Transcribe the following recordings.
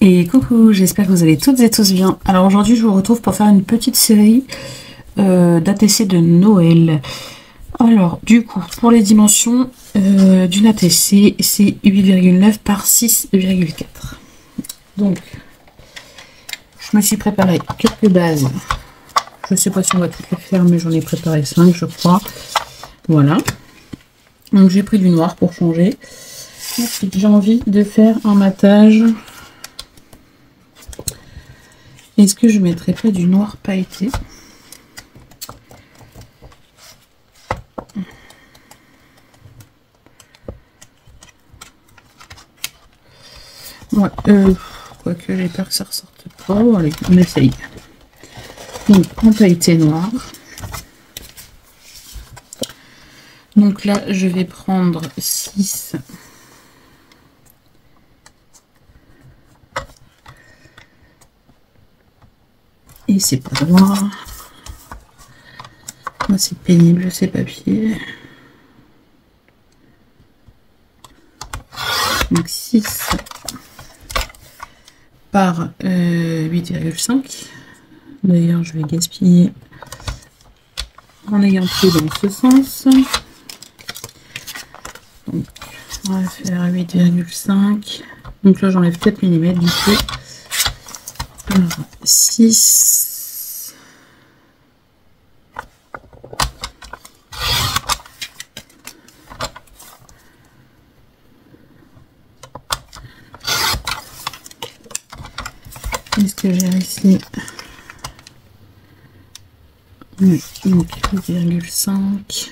Et coucou, j'espère que vous allez toutes et tous bien. Alors aujourd'hui je vous retrouve pour faire une petite série d'ATC de Noël. Alors du coup, pour les dimensions d'une ATC, c'est 8,9 par 6,4. Donc, je me suis préparé quelques bases. Je ne sais pas si on va toutes les faire, mais j'en ai préparé 5 je crois. Voilà. Donc j'ai pris du noir pour changer. Ensuite j'ai envie de faire un matage. Est-ce que je mettrais pas du noir pailleté? Ouais, quoique j'ai peur que ça ressorte pas. Allez, on essaye. Donc en pailleté noir. Donc là, je vais prendre 6. Et c'est pas noir. Moi, c'est pénible ces papiers. Donc 6 par 8,5. D'ailleurs, je vais gaspiller en ayant pris dans ce sens. Donc, on va faire 8,5. Donc là, j'enlève 4 mm du coup. Alors, 6. Qu'est-ce que j'ai ici? Oui, donc 8,5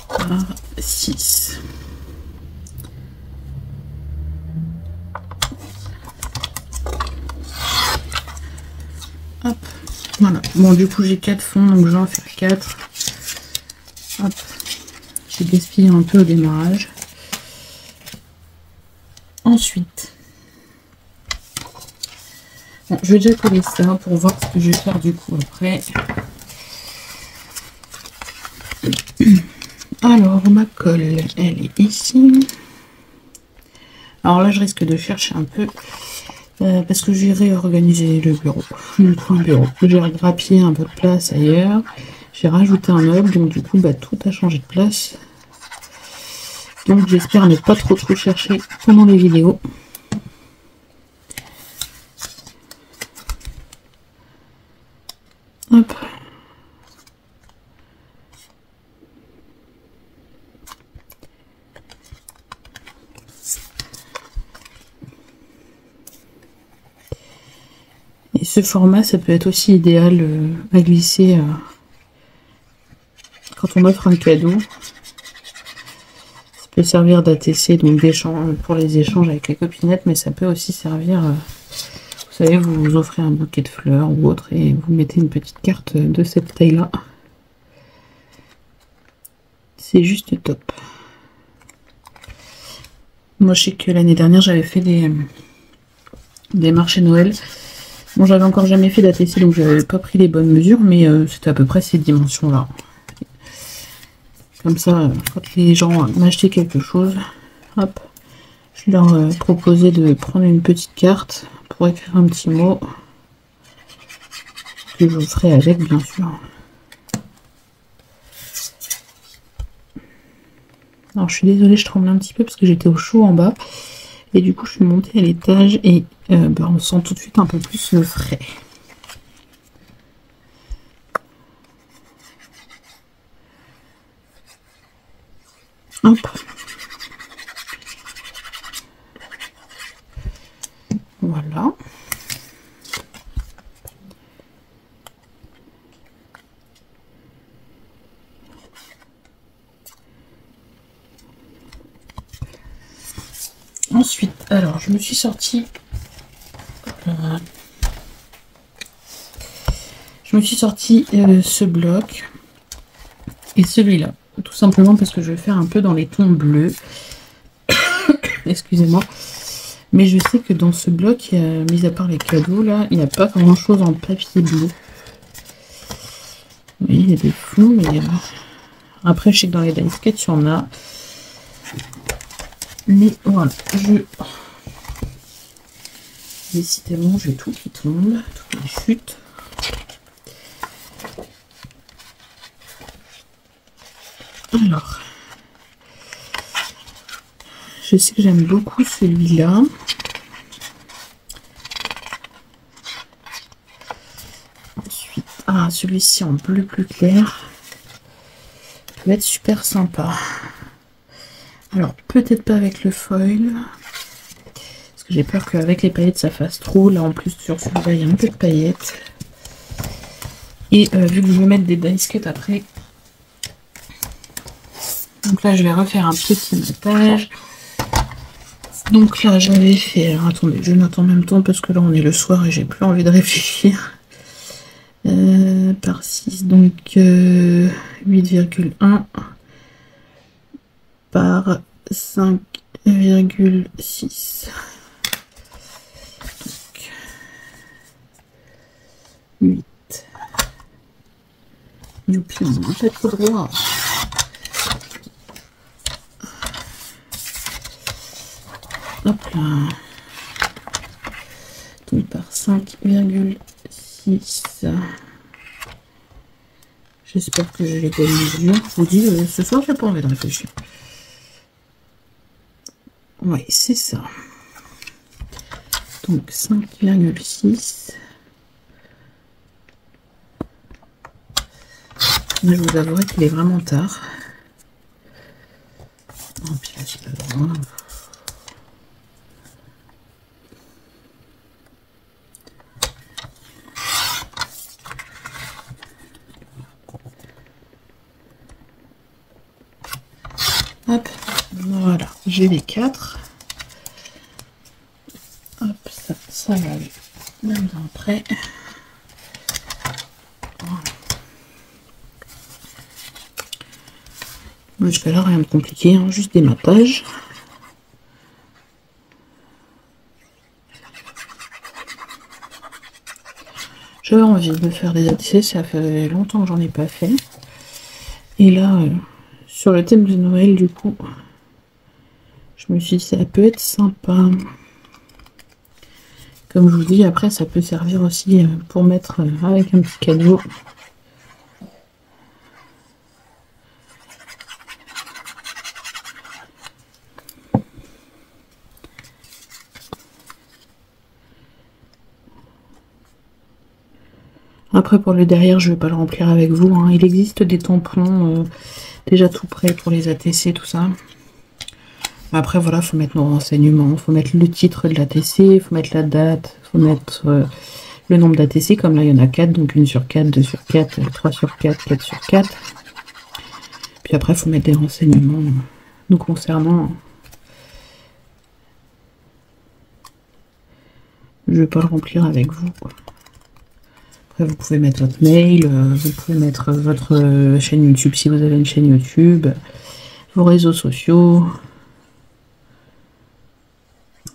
par 6. Hop, voilà. Bon, du coup, j'ai 4 fonds, donc j'en fais 4. Hop, j'ai gaspillé un peu au démarrage. Ensuite, bon, je vais déjà coller ça pour voir ce que je vais faire du coup après. Alors, ma colle, elle est ici. Alors là, je risque de chercher un peu parce que j'ai réorganisé le bureau. J'ai grappillé un peu de place ailleurs. J'ai rajouté un meuble, donc du coup, bah, tout a changé de place. Donc j'espère ne pas trop chercher pendant les vidéos. Hop. Et ce format, ça peut être aussi idéal à glisser quand on offre un cadeau. Ça peut servir d'ATC, donc d'échange pour les échanges avec les copinettes, mais ça peut aussi servir, vous savez, vous offrez un bouquet de fleurs ou autre et vous mettez une petite carte de cette taille-là. C'est juste top. Moi, je sais que l'année dernière, j'avais fait des marchés Noël. Bon, j'avais encore jamais fait d'ATC, donc j'avais pas pris les bonnes mesures, mais c'était à peu près ces dimensions-là. Comme ça, quand les gens m'achetaient quelque chose, hop, je leur proposais de prendre une petite carte pour écrire un petit mot que je ferai avec, bien sûr. Alors, je suis désolée, je tremble un petit peu parce que j'étais au chaud en bas. Et du coup, je suis montée à l'étage et on sent tout de suite un peu plus le frais. Hop. Voilà. Ensuite, alors, je me suis sortie... ce bloc et celui-là. Tout simplement parce que je vais faire un peu dans les tons bleus. Excusez-moi. Mais je sais que dans ce bloc, mis à part les cadeaux, là, il n'y a pas grand-chose en papier bleu. Oui, il y a des fonds, mais après, je sais que dans les die sketch, il y en a. Mais voilà, décidément, j'ai tout qui tombe, tout qui chute. Alors, je sais que j'aime beaucoup celui-là. Ensuite, celui-ci en bleu plus clair peut être super sympa. Alors, peut-être pas avec le foil, parce que j'ai peur qu'avec les paillettes ça fasse trop. Là, en plus, sur celui-là, il y a un peu de paillettes. Et vu que je vais mettre des dice cut après, donc là, je vais refaire un petit montage. Donc là, j'avais fait... Alors, attendez, je note en même temps, parce que là, on est le soir et j'ai plus envie de réfléchir. Par 6, donc 8,1 par 5,6. 8. Youpi, on n'a pas trop droit. Hop là. Donc par 5,6. J'espère que j'ai les bonnes mesures. Je vous dis, ce soir, j'ai pas envie de réfléchir. Oui, c'est ça. Donc 5,6. Je vous avouerai qu'il est vraiment tard. Oh, puis là, c'est pas grave. Hop, voilà, j'ai les 4. Hop, ça va aller. Même après. Jusqu'à là, rien de compliqué, hein, juste des mattages. J'avais envie de faire des ATC, ça fait longtemps que j'en ai pas fait. Et là, sur le thème de Noël, du coup, je me suis dit, ça peut être sympa. Comme je vous dis, après, ça peut servir aussi pour mettre avec un petit cadeau. Après, pour le derrière, je ne vais pas le remplir avec vous, hein. Il existe des tampons déjà tout prêts pour les ATC, tout ça. Après, voilà, il faut mettre nos renseignements. Il faut mettre le titre de l'ATC, il faut mettre la date, il faut mettre le nombre d'ATC. Comme là, il y en a 4, donc 1 sur 4, 2 sur 4, 3 sur 4, 4 sur 4. Puis après, il faut mettre des renseignements nous concernant. Je ne vais pas le remplir avec vous. Après, vous pouvez mettre votre mail, vous pouvez mettre votre chaîne YouTube si vous avez une chaîne YouTube, vos réseaux sociaux.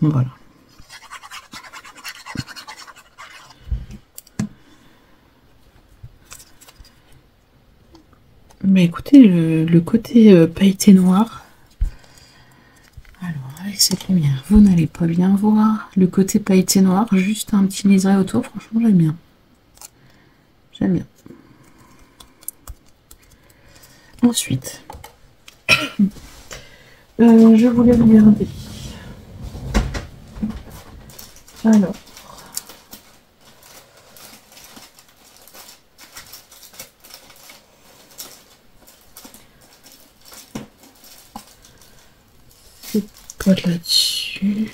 Voilà. Bah écoutez, le côté pailleté noir. Alors, avec cette lumière, vous n'allez pas bien voir. Le côté pailleté noir, juste un petit liseré autour, franchement, j'aime bien. J'aime bien. Ensuite, je voulais regarder. Alors. C'est pas là-dessus.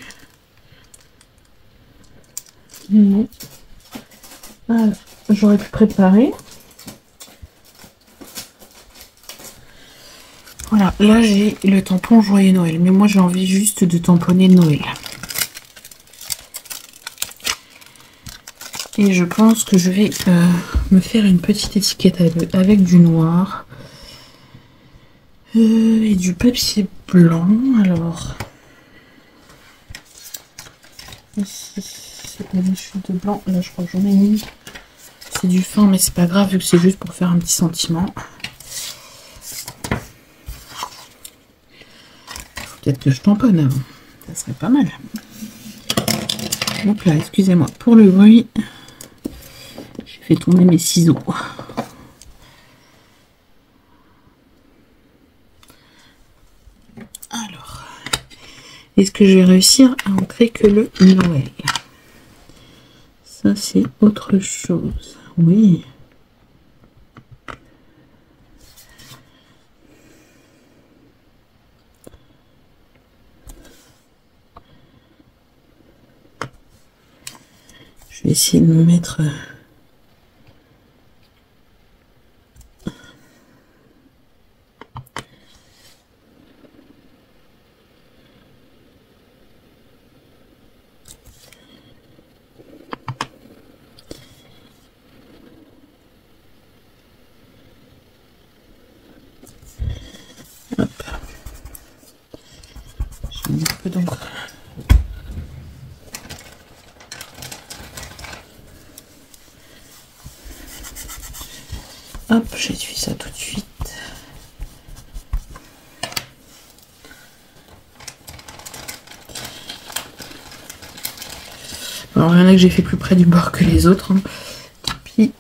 Non. Alors, j'aurais pu préparer. Voilà, là j'ai le tampon Joyeux Noël, mais moi j'ai envie juste de tamponner Noël. Et je pense que je vais me faire une petite étiquette avec du noir et du papier blanc. Alors, ici, c'est pas des chutes de blanc. Là, je crois que j'en ai mis. C'est du fin, mais c'est pas grave vu que c'est juste pour faire un petit sentiment. Peut-être que je tamponne avant. Ça serait pas mal. Donc là, excusez-moi pour le bruit. J'ai fait tomber mes ciseaux. Alors, est-ce que je vais réussir à entrer que le Noël? Ça, c'est autre chose. Oui. Je vais essayer de me mettre... Hop. J'ai mis un peu d'encre. Hop, j'essuie ça tout de suite. Alors, il y en a que j'ai fait plus près du bord que les autres. Hein. Puis,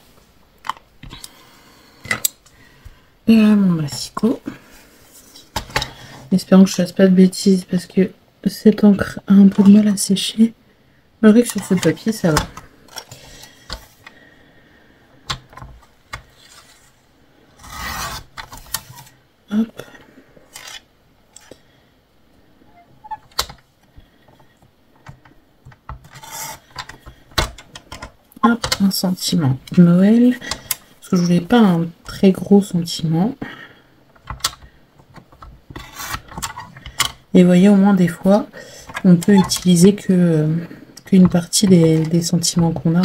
mon massicot. Espérons que je fasse pas de bêtises parce que cette encre a un peu de mal à sécher. Malgré que sur ce papier, ça va. Hop. Hop, un sentiment Noël. Parce que je voulais pas un très gros sentiment. Et vous voyez, au moins des fois, on peut utiliser qu'une partie des sentiments qu'on a.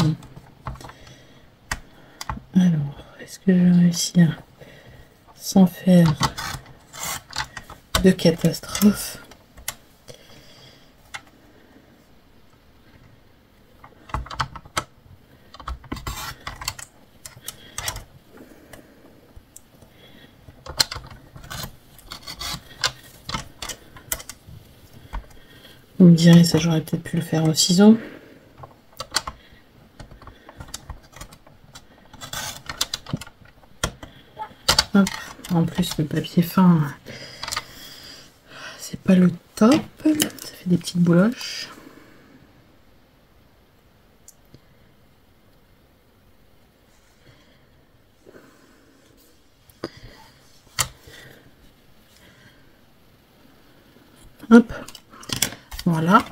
Alors, est-ce que je vais réussir sans faire de catastrophe? Vous me direz, ça j'aurais peut-être pu le faire au ciseau. Hop. En plus, le papier fin, c'est pas le top. Ça fait des petites bouloches. Hop. Voilà.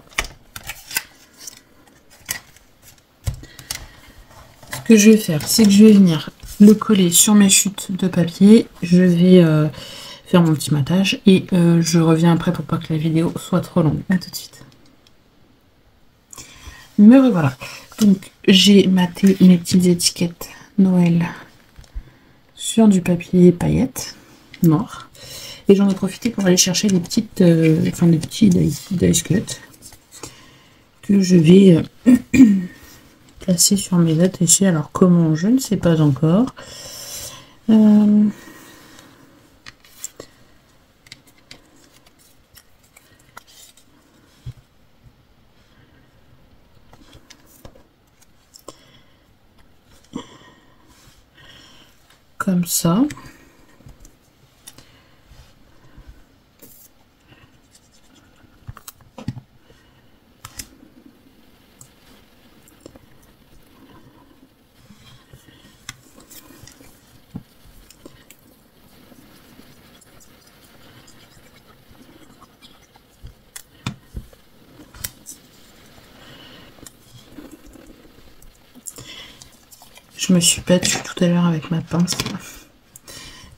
Ce que je vais faire, c'est que je vais venir le coller sur mes chutes de papier. Je vais faire mon petit matage et je reviens après pour pas que la vidéo soit trop longue. À tout de suite. Me revoilà. Donc j'ai maté mes petites étiquettes Noël sur du papier paillettes noir. Et j'en ai profité pour aller chercher des petites, des petits dice cut que je vais placer sur mes attachés. Alors comment, je ne sais pas encore. Comme ça. Je me suis battue tout à l'heure avec ma pince.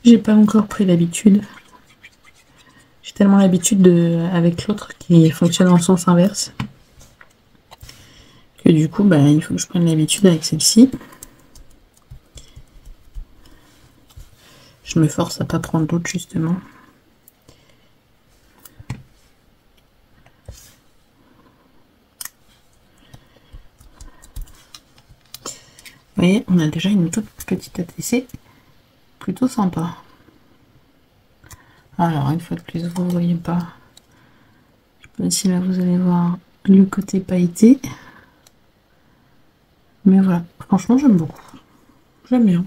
J'ai pas encore pris l'habitude. J'ai tellement l'habitude avec l'autre qui fonctionne en sens inverse que du coup, bah, il faut que je prenne l'habitude avec celle-ci. Je me force à pas prendre l'autre justement. Vous voyez, on a déjà une toute petite ATC, plutôt sympa. Alors, une fois de plus, vous ne voyez pas Même si là, vous allez voir le côté pailleté. Mais voilà, franchement, j'aime beaucoup. J'aime bien.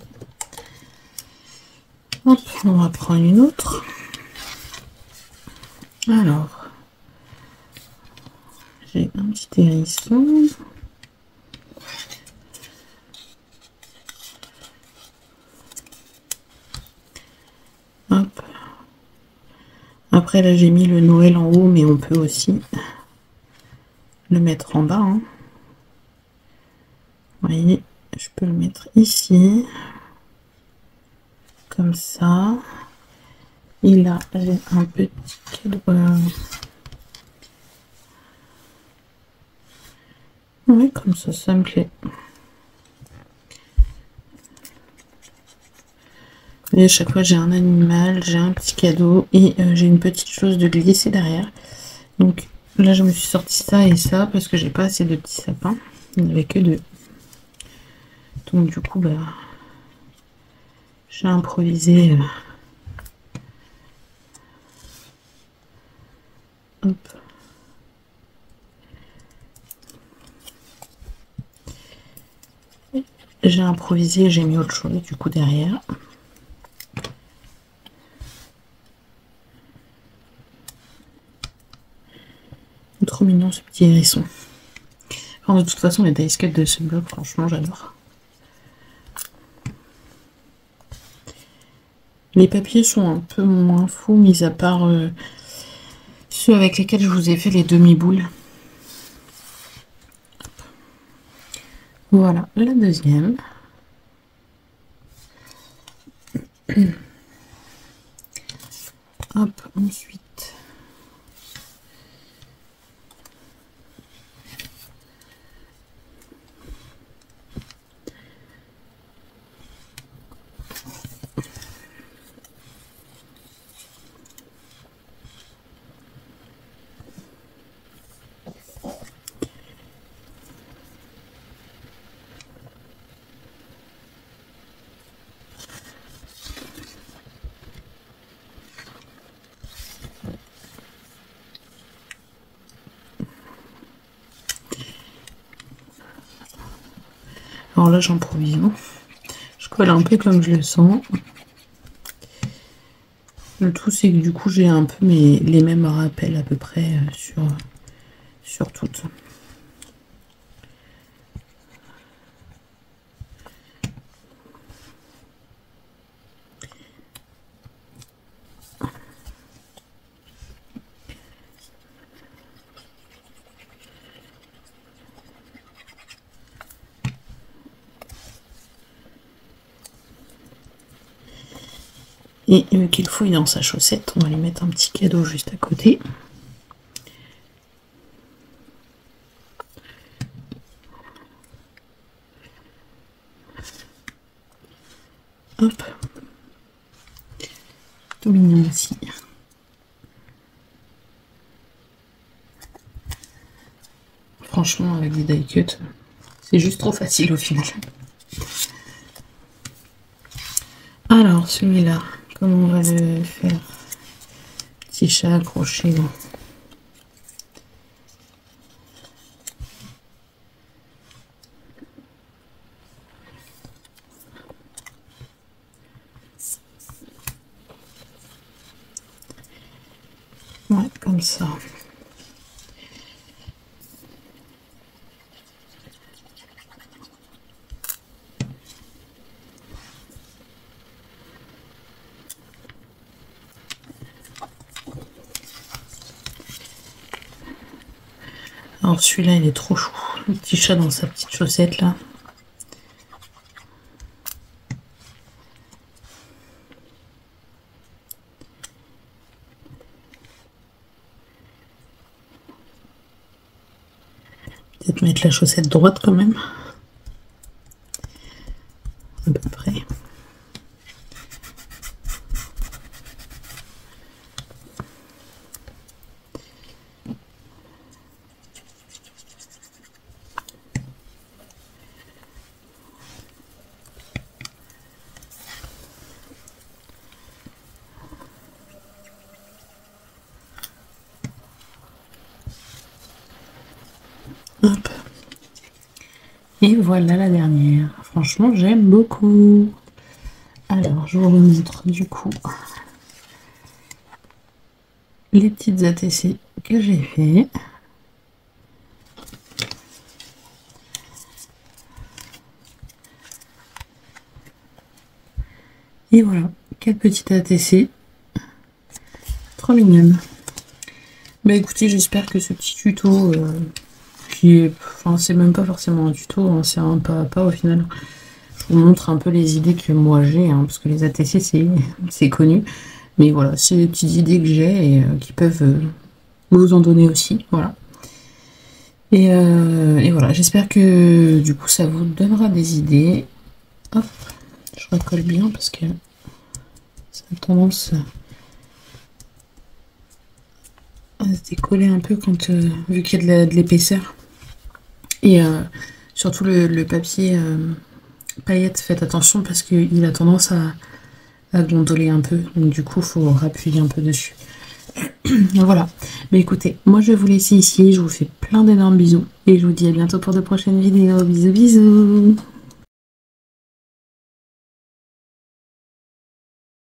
Hop, on va prendre une autre. Alors, j'ai un petit hérisson. Hop. Après, là, j'ai mis le Noël en haut, mais on peut aussi le mettre en bas. Hein. Vous voyez, je peux le mettre ici. Comme ça. Et là, j'ai un petit cadre. Oui, comme ça me plaît. Et à chaque fois, j'ai un animal, j'ai un petit cadeau et j'ai une petite chose de glisser derrière. Donc là, je me suis sorti ça et ça parce que j'ai pas assez de petits sapins. Il n'y avait que deux. Donc du coup, bah, j'ai improvisé. Hop. J'ai improvisé, j'ai mis autre chose du coup derrière. Trop mignon ce petit hérisson. Enfin, de toute façon, les dice cuts de ce bloc, franchement, j'adore. Les papiers sont un peu moins fous, mis à part ceux avec lesquels je vous ai fait les demi-boules. Voilà, la deuxième. Hop, ensuite. Alors là, j'improvise. Je colle un peu comme je le sens. Le tout, c'est que du coup, j'ai un peu les mêmes rappels à peu près sur toutes. Et qu'il fouille dans sa chaussette, on va lui mettre un petit cadeau juste à côté. Hop. Tout mignon aussi. Franchement, avec des die cuts, c'est juste trop facile au final. Alors, celui-là, comment on va le faire? Petit chat accroché. Bon. Ouais, comme ça. Alors celui-là, il est trop chou. Le petit chat dans sa petite chaussette là. Peut-être mettre la chaussette droite quand même. À peu près. Et voilà la dernière. Franchement, j'aime beaucoup. Alors, je vous remontre du coup les petites ATC que j'ai fait. Et voilà, 4 petites ATC. Trop mignonne. Bah écoutez, j'espère que ce petit tuto, qui est... Enfin, c'est même pas forcément un tuto, hein, c'est un pas à pas au final. Je vous montre un peu les idées que moi j'ai, hein, parce que les ATC, c'est connu. Mais voilà, c'est des petites idées que j'ai et qui peuvent vous en donner aussi, voilà. Et voilà, j'espère que du coup ça vous donnera des idées. Hop, je recolle bien parce que ça a tendance à se décoller un peu quand vu qu'il y a de l'épaisseur. Et surtout le papier paillettes, faites attention parce qu'il a tendance à gondoler un peu. Donc du coup, il faut appuyer un peu dessus. Voilà. Mais écoutez, moi je vais vous laisser ici. Je vous fais plein d'énormes bisous. Et je vous dis à bientôt pour de prochaines vidéos. Bisous, bisous.